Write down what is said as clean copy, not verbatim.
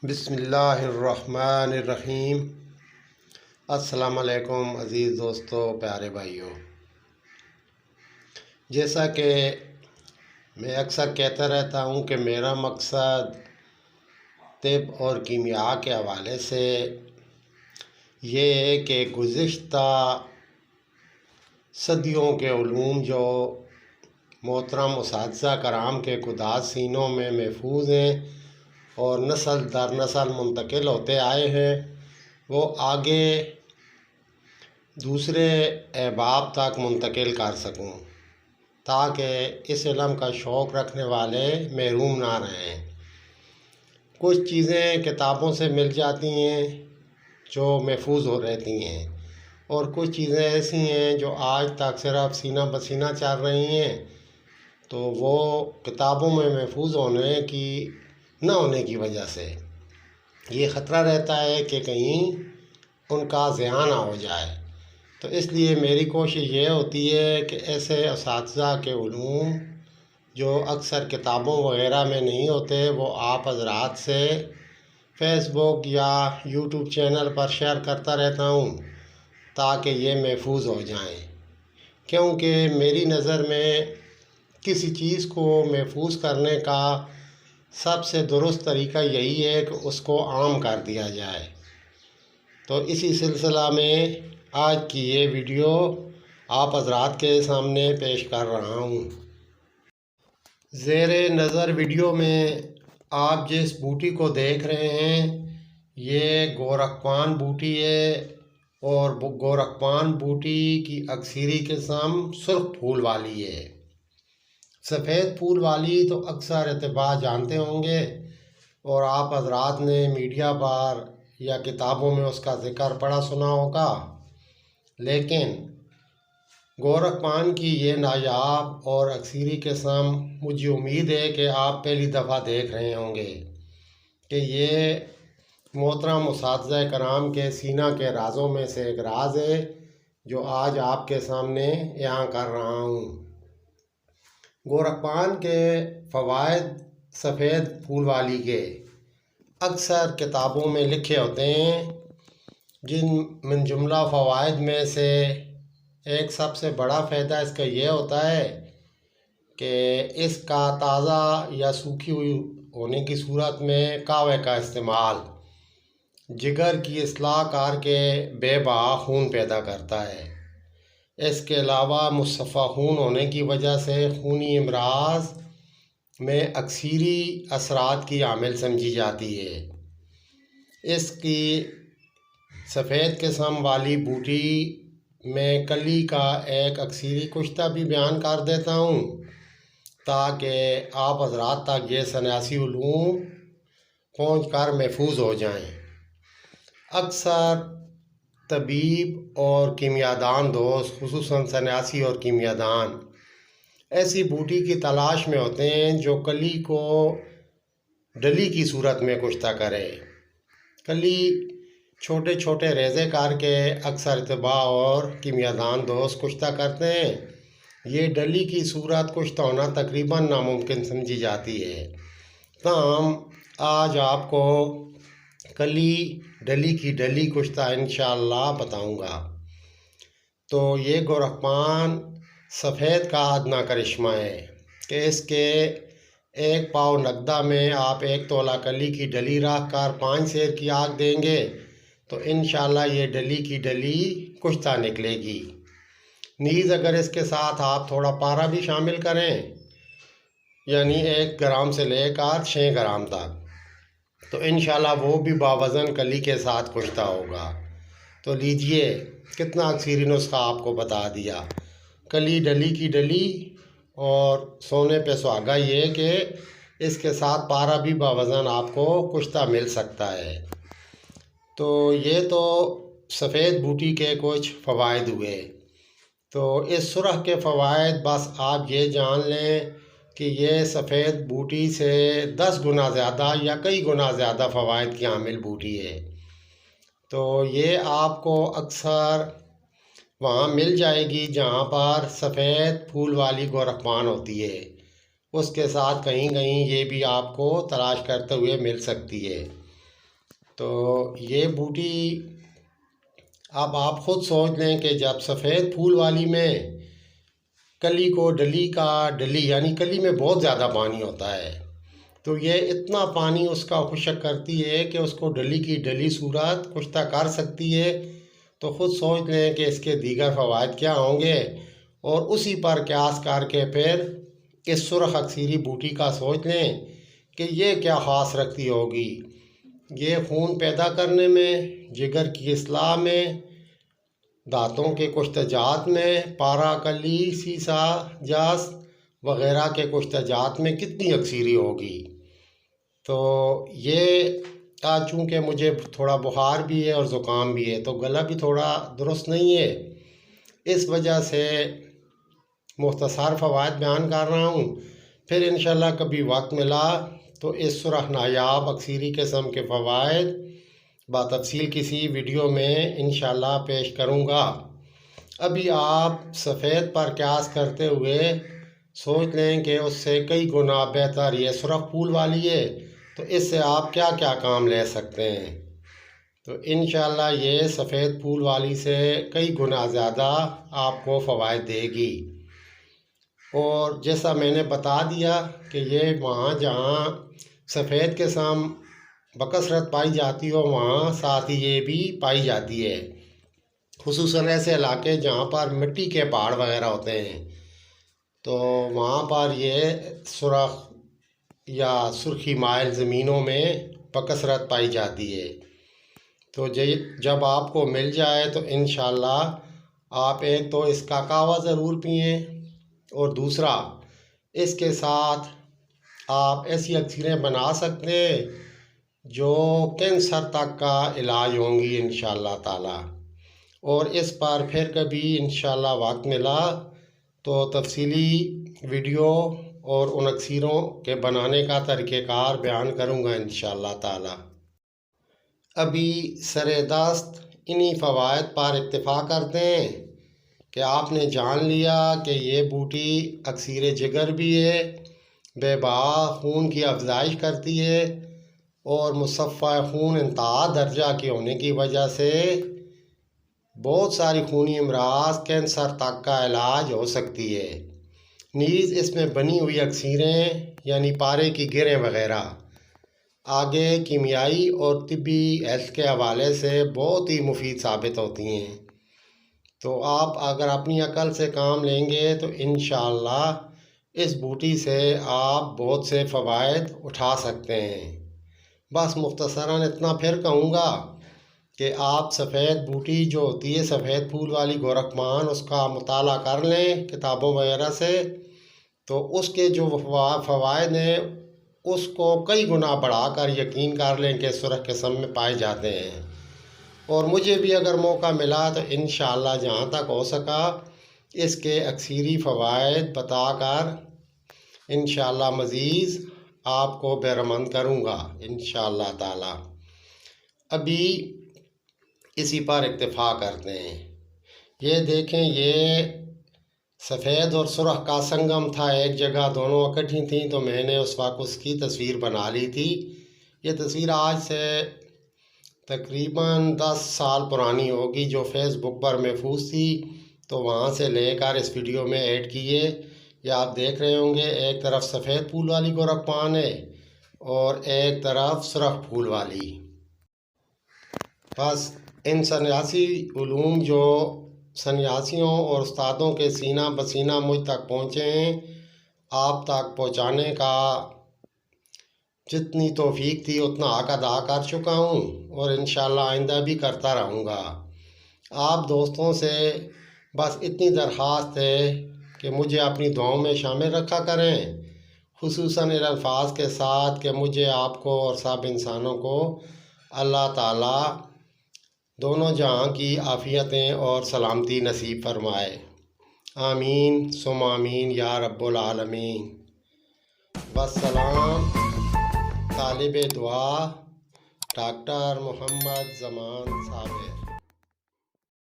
بسم اللہ الرحمن الرحیم۔ السلام علیکم عزیز دوستو، پیارے بھائیوں۔ جیسا کہ میں اکثر کہتا رہتا ہوں کہ میرا مقصد طب اور کیمیا کے حوالے سے یہ ہے کہ گزشتہ صدیوں کے علوم جو محترم اساتذہ کرام کے خداد سینوں میں محفوظ ہیں اور نسل در نسل منتقل ہوتے آئے ہیں، وہ آگے دوسرے احباب تک منتقل کر سکوں، تاکہ اس علم کا شوق رکھنے والے محروم نہ رہیں۔ کچھ چیزیں کتابوں سے مل جاتی ہیں جو محفوظ ہو رہتی ہیں، اور کچھ چیزیں ایسی ہیں جو آج تک صرف سینہ بسینہ چل رہی ہیں، تو وہ کتابوں میں محفوظ نہ ہونے کی وجہ سے یہ خطرہ رہتا ہے کہ کہیں ان کا ضیاع نہ ہو جائے۔ تو اس لیے میری کوشش یہ ہوتی ہے کہ ایسے اساتذہ کے علوم جو اکثر کتابوں وغیرہ میں نہیں ہوتے، وہ آپ حضرات سے فیس بک یا یوٹیوب چینل پر شیئر کرتا رہتا ہوں تاکہ یہ محفوظ ہو جائیں، کیونکہ میری نظر میں کسی چیز کو محفوظ کرنے کا سب سے درست طریقہ یہی ہے کہ اس کو عام کر دیا جائے۔ تو اسی سلسلہ میں آج کی یہ ویڈیو آپ حضرات کے سامنے پیش کر رہا ہوں۔ زیر نظر ویڈیو میں آپ جس بوٹی کو دیکھ رہے ہیں، یہ گورکھپان بوٹی ہے، اور گورکھپان بوٹی کی اکثری قسم سرخ پھول والی ہے۔ سفید پھول والی تو اکثر اتباع جانتے ہوں گے، اور آپ حضرات نے میڈیا پر یا کتابوں میں اس کا ذکر پڑھا سنا ہوگا، لیکن گورکھپان کی یہ نایاب اور اکثری قسم مجھے امید ہے کہ آپ پہلی دفعہ دیکھ رہے ہوں گے کہ یہ محترم اساتذہ کرام کے سینہ کے رازوں میں سے ایک راز ہے جو آج آپ کے سامنے بیان کر رہا ہوں۔ گورکھپان کے فوائد سفید پھول والی کے اکثر کتابوں میں لکھے ہوتے ہیں، جن من جملہ فوائد میں سے ایک سب سے بڑا فائدہ اس کا یہ ہوتا ہے کہ اس کا تازہ یا سوکھی ہوئی ہونے کی صورت میں کاوے کا استعمال جگر کی اصلاح کر کے بے بہا خون پیدا کرتا ہے۔ اس کے علاوہ مصفہ خون ہونے کی وجہ سے خونی امراض میں اکثری اثرات کی عامل سمجھی جاتی ہے۔ اس کی سفید قسم والی بوٹی میں کلی کا ایک اکثری کشتہ بھی بیان کر دیتا ہوں تاکہ آپ حضرات تک یہ سنیاسی علوم پہنچ کر محفوظ ہو جائیں۔ اکثر طبیب اور کیمیادان دوست، خصوصاً سنیاسی اور کیمیادان، ایسی بوٹی کی تلاش میں ہوتے ہیں جو کلی کو ڈلی کی صورت میں کشتہ کرے۔ کلی چھوٹے چھوٹے ریزے کر کے اکثر اتباع اور کیمیادان دوست کشتہ کرتے ہیں۔ یہ ڈلی کی صورت کشتہ ہونا تقریباً ناممکن سمجھی جاتی ہے، تاہم آج آپ کو ڈلی کی ڈلی کشتہ انشاءاللہ بتاؤں گا۔ تو یہ گورکھپان سفید کا ادنا کرشمہ ہے کہ اس کے ایک پاؤ نقدہ میں آپ 1 تولہ کلی کی ڈلی رکھ کر 5 سیر کی آگ دیں گے تو انشاءاللہ یہ ڈلی کی ڈلی کشتہ نکلے گی۔ نیز اگر اس کے ساتھ آپ تھوڑا پارا بھی شامل کریں، یعنی 1 گرام سے لے کر 6 گرام تک، تو انشاءاللہ وہ بھی باوزن کلی کے ساتھ کشتہ ہوگا۔ تو لیجئے کتنا اکثری نسخہ آپ کو بتا دیا۔ کلی ڈلی کی ڈلی اور سونے پہ سہاگا یہ کہ اس کے ساتھ پارا بھی باوزن آپ کو کشتہ مل سکتا ہے۔ تو یہ تو سفید بوٹی کے کچھ فوائد ہوئے۔ تو اس سرخ کے فوائد بس آپ یہ جان لیں کہ یہ سفید بوٹی سے 10 گنا زیادہ یا کئی گنا زیادہ فوائد کی حامل بوٹی ہے۔ تو یہ آپ کو اکثر وہاں مل جائے گی جہاں پر سفید پھول والی گورکھپان ہوتی ہے، اس کے ساتھ کہیں کہیں یہ بھی آپ کو تلاش کرتے ہوئے مل سکتی ہے۔ تو یہ بوٹی اب آپ خود سوچ لیں کہ جب سفید پھول والی میں کلی کو ڈلی یعنی کلی میں بہت زیادہ پانی ہوتا ہے، تو یہ اتنا پانی اس کا خشک کرتی ہے کہ اس کو ڈلی کی ڈلی صورت خشتہ کر سکتی ہے۔ تو خود سوچ لیں کہ اس کے دیگر فوائد کیا ہوں گے، اور اسی پر قیاس کر کے پھر اس سرخ اکثیری بوٹی کا سوچ لیں کہ یہ کیا خاص رکھتی ہوگی۔ یہ خون پیدا کرنے میں، جگر کی اصلاح میں، دانتوں کے کشتجات میں، پارا کلی سیسا جاس وغیرہ کے کشتجات میں کتنی اکثیری ہوگی۔ تو یہ آج چونکہ مجھے تھوڑا بخار بھی ہے اور زکام بھی ہے، تو گلا بھی تھوڑا درست نہیں ہے، اس وجہ سے مختصر فوائد بیان کر رہا ہوں۔ پھر انشاءاللہ کبھی وقت ملا تو اس سرخ نایاب اکثیری قسم کے فوائد بتفصیل کسی ویڈیو میں انشاءاللہ پیش کروں گا۔ ابھی آپ سفید پر قیاس کرتے ہوئے سوچ لیں کہ اس سے کئی گنا بہتر یہ سرخ پھول والی ہے، تو اس سے آپ کیا کیا کام لے سکتے ہیں۔ تو انشاءاللہ یہ سفید پھول والی سے کئی گنا زیادہ آپ کو فوائد دے گی۔ اور جیسا میں نے بتا دیا کہ یہ وہاں جہاں سفید قسم بکثرت پائی جاتی ہو وہاں ساتھ ہی یہ بھی پائی جاتی ہے، خصوصاً ایسے علاقے جہاں پر مٹی کے پہاڑ وغیرہ ہوتے ہیں، تو وہاں پر یہ سرخ یا سرخی مائل زمینوں میں بکثرت پائی جاتی ہے۔ تو جب آپ کو مل جائے تو انشاءاللہ آپ ایک تو اس کا قہوہ ضرور پئیں، اور دوسرا اس کے ساتھ آپ ایسی اکثیریں بنا سکتے ہیں جو کینسر تک کا علاج ہوں گی انشاءاللہ تعالی۔ اور اس پر پھر کبھی انشاءاللہ وقت ملا تو تفصیلی ویڈیو اور ان اکثیروں کے بنانے کا طریقہ کار بیان کروں گا انشاءاللہ تعالی۔ ابھی سر دست انہی فوائد پر اکتفا کرتے ہیں کہ آپ نے جان لیا کہ یہ بوٹی اکثیر جگر بھی ہے، بے بہا خون کی افزائش کرتی ہے، اور مصفہ خون انتہا درجہ کے ہونے کی وجہ سے بہت ساری خونی امراض کینسر تک کا علاج ہو سکتی ہے۔ نیز اس میں بنی ہوئی اکثیریں یعنی پارے کی گریں وغیرہ آگے کیمیائی اور طبی ہیلتھ کے حوالے سے بہت ہی مفید ثابت ہوتی ہیں۔ تو آپ اگر اپنی عقل سے کام لیں گے تو انشاءاللہ اس بوٹی سے آپ بہت سے فوائد اٹھا سکتے ہیں۔ بس مختصراً اتنا پھر کہوں گا کہ آپ سفید بوٹی جو ہوتی ہے سفید پھول والی گورکھمان، اس کا مطالعہ کر لیں کتابوں وغیرہ سے، تو اس کے جو فوائد ہیں اس کو کئی گنا بڑھا کر یقین کر لیں کہ سرخ قسم میں پائے جاتے ہیں۔ اور مجھے بھی اگر موقع ملا تو انشاءاللہ جہاں تک ہو سکا اس کے اکثیری فوائد بتا کر انشاءاللہ مزید آپ کو بہرمند کروں گا انشاءاللہ تعالی۔ ابھی اسی پر اکتفا کرتے ہیں۔ یہ دیکھیں، یہ سفید اور سرخ کا سنگم تھا، ایک جگہ دونوں اکٹھی تھیں، تو میں نے اس وقت اس کی تصویر بنا لی تھی۔ یہ تصویر آج سے تقریباً 10 سال پرانی ہوگی، جو فیس بک پر محفوظ تھی، تو وہاں سے لے کر اس ویڈیو میں ایڈ کیے۔ یہ آپ دیکھ رہے ہوں گے، ایک طرف سفید پھول والی گورکھمان ہے اور ایک طرف سرخ پھول والی۔ بس ان سنیاسی علوم جو سنیاسیوں اور استادوں کے سینہ بسینہ مجھ تک پہنچے ہیں، آپ تک پہنچانے کا جتنی توفیق تھی اتنا حق ادا کر چکا ہوں، اور انشاءاللہ آئندہ بھی کرتا رہوں گا۔ آپ دوستوں سے بس اتنی درخواست ہے کہ مجھے اپنی دعاؤں میں شامل رکھا کریں، خصوصاً ان الفاظ کے ساتھ کہ مجھے، آپ کو اور سب انسانوں کو اللہ تعالیٰ دونوں جہاں کی عافیتیں اور سلامتی نصیب فرمائے۔ آمین ثم آمین یا رب العالمین۔ والسلام، طالب دعا ڈاکٹر محمد زمان صابر۔